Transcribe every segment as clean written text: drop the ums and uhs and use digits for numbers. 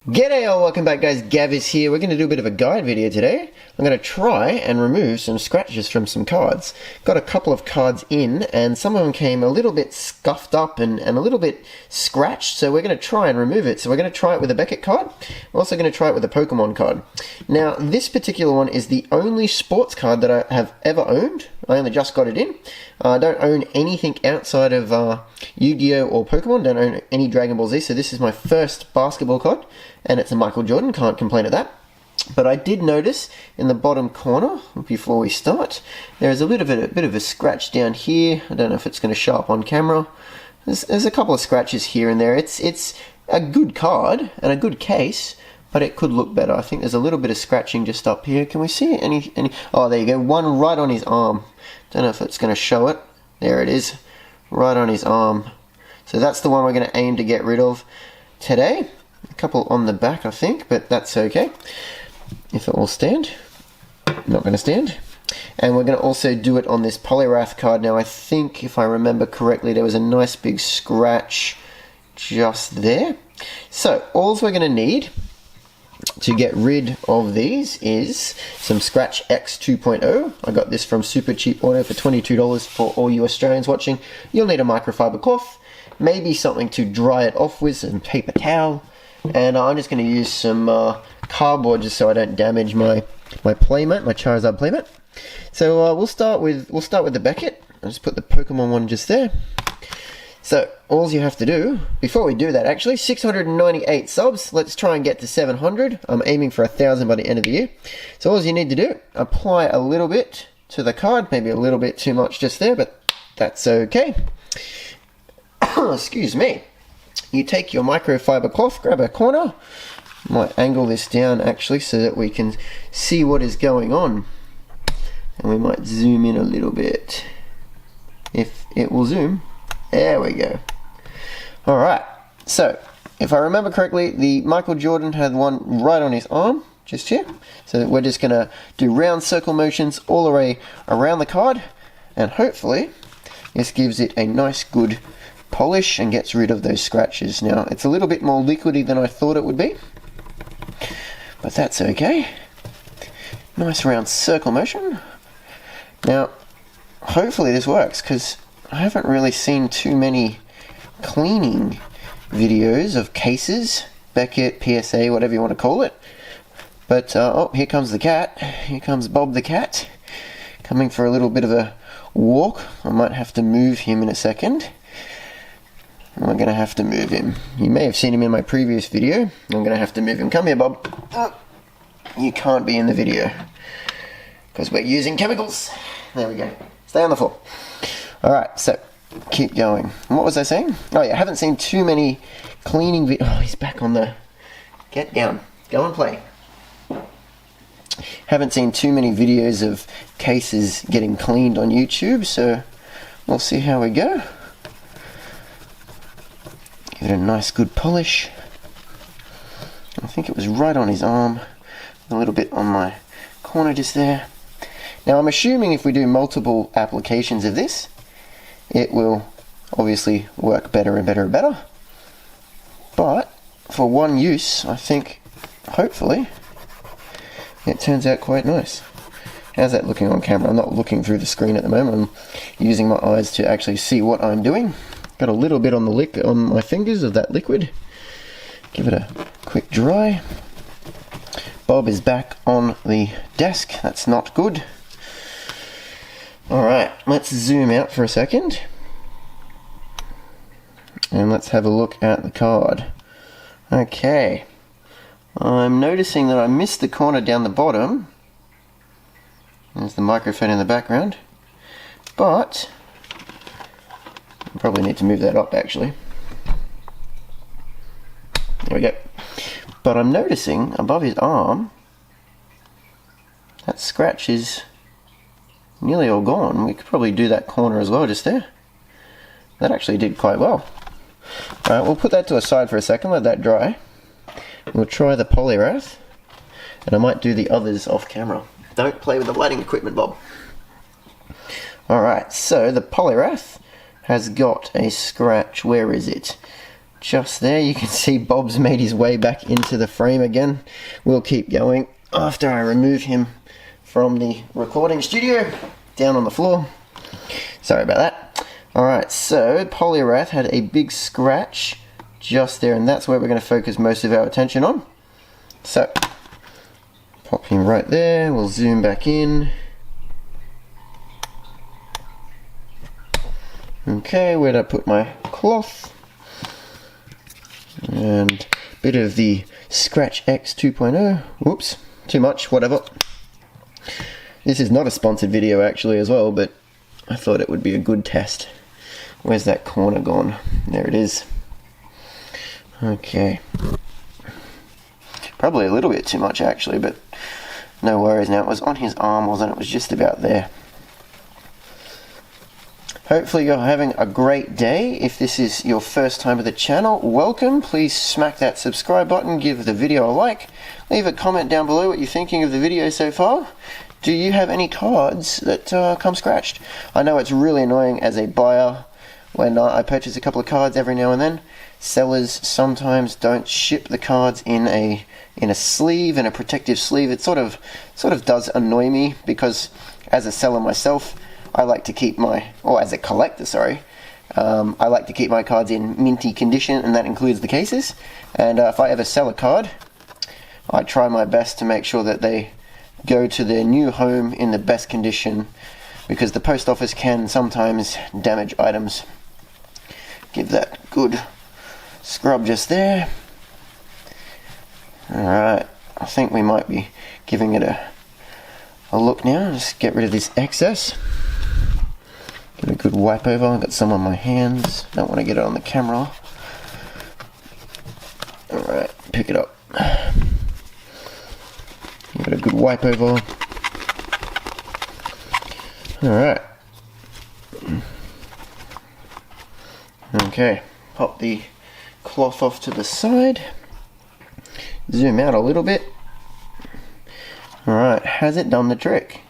G'day all, welcome back guys, Gav is here. We're going to do a bit of a guide video today. I'm going to try and remove some scratches from some cards. Got a couple of cards in and some of them came a little bit scuffed up and a little bit scratched, so we're going to try and remove it. So we're going to try it with a Beckett card. We're also going to try it with a Pokemon card. Now this particular one is the only sports card that I have ever owned. I only just got it in. I don't own anything outside of Yu-Gi-Oh! Or Pokemon, don't own any DragonBall Z, so this is my first basketball card, and it's a Michael Jordan, can't complain at that. But I did notice in the bottom corner, before we start, there's a bit of a scratch down here. I don't know if it's going to show up on camera. There's a couple of scratches here and there. It's a good card and a good case, but it could look better. I think there's a little bit of scratching just up here. Can we see any? Oh, there you go. One right on his arm. Don't know if it's going to show it. There it is. Right on his arm. So that's the one we're going to aim to get rid of today. A couple on the back, I think, but that's okay. If it will stand. Not going to stand. And we're going to also do it on this Polyrath card. Now, I think, if I remember correctly, there was a nice big scratch just there. So, all we're going to need to get rid of these is some Scratch X 2.0. I got this from Super Cheap Auto for $22 for all you Australians watching. You'll need a microfiber cloth, maybe something to dry it off with, some paper towel, and I'm just going to use some cardboard just so I don't damage my playmat, my Charizard playmat. So we'll start with the Beckett. I'll just put the Pokemon one just there. So, all you have to do, before we do that actually, 698 subs, let's try and get to 700. I'm aiming for 1,000 by the end of the year. So all you need to do, apply a little bit to the card, maybe a little bit too much just there, but that's okay. Excuse me. You take your microfiber cloth, grab a corner, might angle this down actually so that we can see what is going on. And we might zoom in a little bit, if it will zoom. There we go. Alright, so if I remember correctly, the Michael Jordan had one right on his arm, just here. So we're just going to do round circle motions all the way around the card, and hopefully this gives it a nice good polish and gets rid of those scratches. Now, it's a little bit more liquidy than I thought it would be, but that's okay. Nice round circle motion. Now, hopefully this works, because I haven't really seen too many cleaning videos of cases, Beckett, PSA, whatever you want to call it. But, oh, here comes the cat. Here comes Bob the cat, coming for a little bit of a walk. I might have to move him in a second. I'm going to have to move him. You may have seen him in my previous video. I'm going to have to move him. Come here, Bob. Oh, you can't be in the video, because we're using chemicals. There we go. Stay on the floor. Alright, so keep going. And what was I saying? Oh yeah, I haven't seen too many cleaning videos. Oh, he's back on the... Get down. Go and play. Haven't seen too many videos of cases getting cleaned on YouTube, so we'll see how we go. Give it a nice good polish. I think it was right on his arm. A little bit on my corner just there. Now I'm assuming if we do multiple applications of this, it will obviously work better and better and better. But for one use, I think, hopefully, it turns out quite nice. How's that looking on camera? I'm not looking through the screen at the moment. I'm using my eyes to actually see what I'm doing. Got a little bit on the on my fingers of that liquid. Give it a quick dry. Bob is back on the desk. That's not good. Alright, let's zoom out for a second. And let's have a look at the card. Okay. I'm noticing that I missed the corner down the bottom. There's the microphone in the background. But I probably need to move that up actually. There we go. But I'm noticing above his arm, that scratch is nearly all gone. We could probably do that corner as well just there. That actually did quite well. Alright, we'll put that to a side for a second, let that dry. We'll try the Polyrath, and I might do the others off camera. Don't play with the lighting equipment, Bob. Alright, so the Polyrath has got a scratch. Where is it? just there. You can see Bob's made his way back into the frame again. We'll keep going after I remove him from the recording studio, down on the floor. Sorry about that. Alright, so Polyrath had a big scratch just there, and that's where we're going to focus most of our attention on. So, pop him right there, we'll zoom back in. Okay, where'd I put my cloth? And a bit of the Scratch X 2.0. Whoops, too much, whatever. This is not a sponsored video actually as well, but I thought it would be a good test. Where's that corner gone? There it is. Okay. Probably a little bit too much actually, but no worries. Now it was on his arm, wasn't it? It was just about there. Hopefully you're having a great day. If this is your first time to the channel, welcome. Please smack that subscribe button, give the video a like, leave a comment down below what you're thinking of the video so far. Do you have any cards that come scratched? I know it's really annoying as a buyer when I purchase a couple of cards every now and then. Sellers sometimes don't ship the cards in a sleeve, in a protective sleeve. It sort of does annoy me because as a seller myself, I like to keep my, or as a collector, sorry, I like to keep my cards in minty condition, and that includes the cases. And if I ever sell a card, I try my best to make sure that they go to their new home in the best condition, because the post office can sometimes damage items. Give that good scrub just there. Alright, I think we might be giving it a look now. Just get rid of this excess. Give it a good wipe over. I've got some on my hands. Don't want to get it on the camera. Alright, pick it up. Give it a good wipe over. Alright. Okay, pop the cloth off to the side. Zoom out a little bit. Alright, has it done the trick?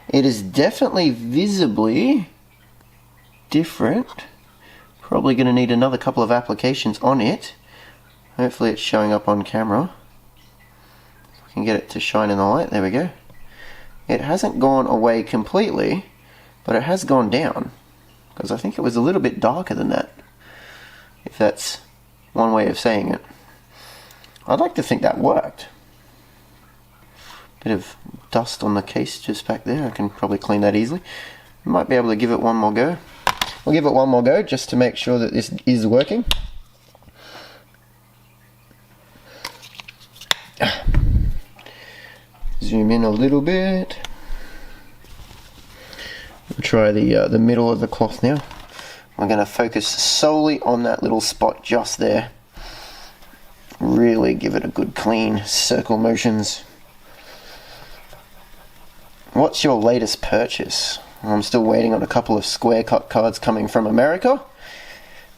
It is definitely visibly different. Probably going to need another couple of applications on it. Hopefully it's showing up on camera. If we can get it to shine in the light, there we go. It hasn't gone away completely, but it has gone down, because I think it was a little bit darker than that, if that's one way of saying it. I'd like to think that worked. Bit of dust on the case just back there. I can probably clean that easily. Might be able to give it one more go. We'll give it one more go just to make sure that this is working. Zoom in a little bit. We'll try the middle of the cloth now. We're going to focus solely on that little spot just there. Really give it a good clean circle motions. What's your latest purchase? I'm still waiting on a couple of square cut cards coming from America.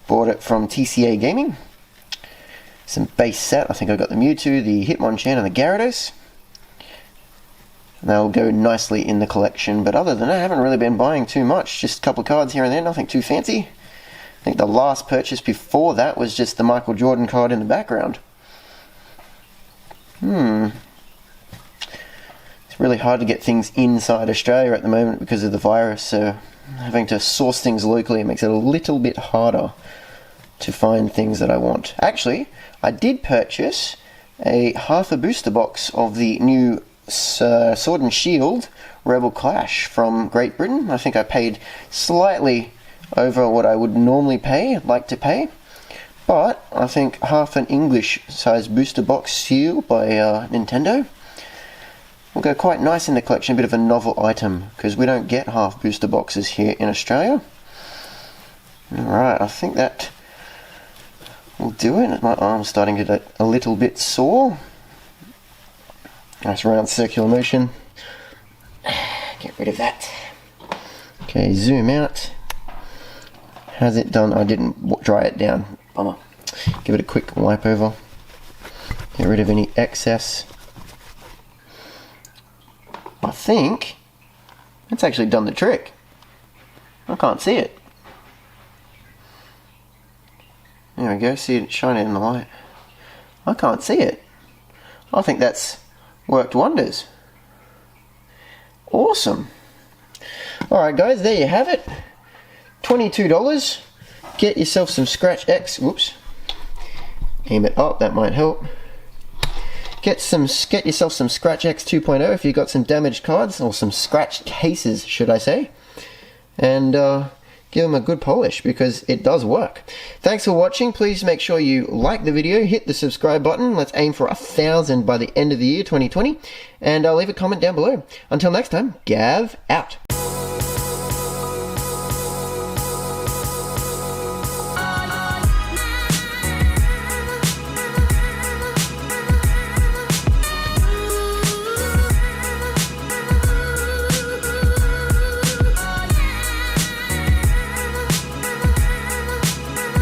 Bought it from TCA Gaming. Some base set. I think I got the Mewtwo, the Hitmonchan, and the Gyarados. They'll go nicely in the collection, but other than that, I haven't really been buying too much. Just a couple of cards here and there, nothing too fancy. I think the last purchase before that was just the Michael Jordan card in the background. It's really hard to get things inside Australia at the moment because of the virus, so having to source things locally makes it a little bit harder to find things that I want. Actually, I did purchase half a booster box of the new Sword and Shield Rebel Clash from Great Britain. I think I paid slightly over what I would normally like to pay, but I think half an English size booster box seal by Nintendo will go quite nice in the collection. A bit of a novel item, because we don't get half booster boxes here in Australia. Alright, I think that will do it. My arm's starting to get a little bit sore. Nice round circular motion. Get rid of that. Okay, zoom out. Has it done? I didn't dry it down. Bummer. Give it a quick wipe over. Get rid of any excess. I think it's actually done the trick. I can't see it. There There we go, see it shining in the light. I can't see it. I think that's worked wonders. Awesome. Alright guys, there you have it. $22. Get yourself some Scratch X. Whoops. Aim it up, that might help. Get yourself some Scratch X 2.0 if you've got some damaged cards, or some scratched cases, should I say. And give them a good polish, because it does work. Thanks for watching. Please make sure you like the video, hit the subscribe button. Let's aim for 1,000 by the end of the year 2020, and leave a comment down below. Until next time, Gav out.